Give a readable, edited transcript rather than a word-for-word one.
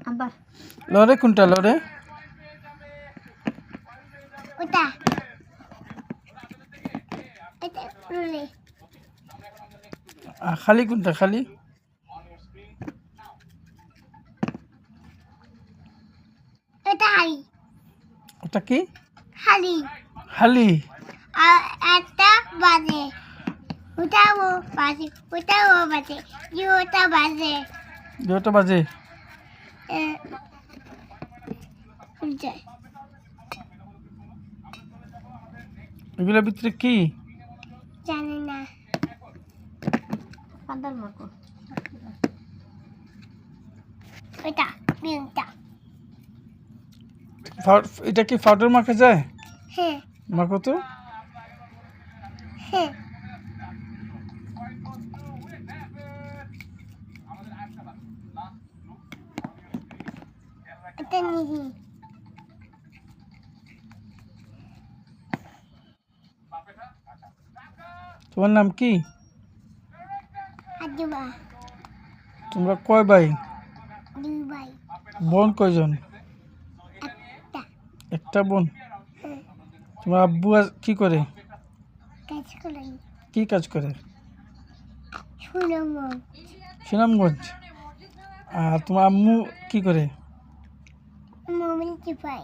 আবার লরে কোনটা লরে? ওটা এটা লরে খালি কোনটা খালি? এটা হালি ওটা কি? হালি হালি। আর একটা বাজে ওটাও বাজে ওটা বাজে দুটো বাজে। এগুলোর ভিতরে কি? জানি না পান্ডার মাকো এটা বিনটা এটা কি পাউডার মাখা যায়? হ্যাঁ মাখো তো। হ্যাঁ এটা নিহি তোমার নাম কি? আজবা তোমরা কয় ভাই? দুই ভাই বোন কয়জন? একটা একটা বোন। তোমার আব্বু কি করে? কাজ করি কি কাজ করে? সুনামগঞ্জ সুনামগঞ্জ। আর তোমার আম্মু কি করে? মোবাইল চিপাই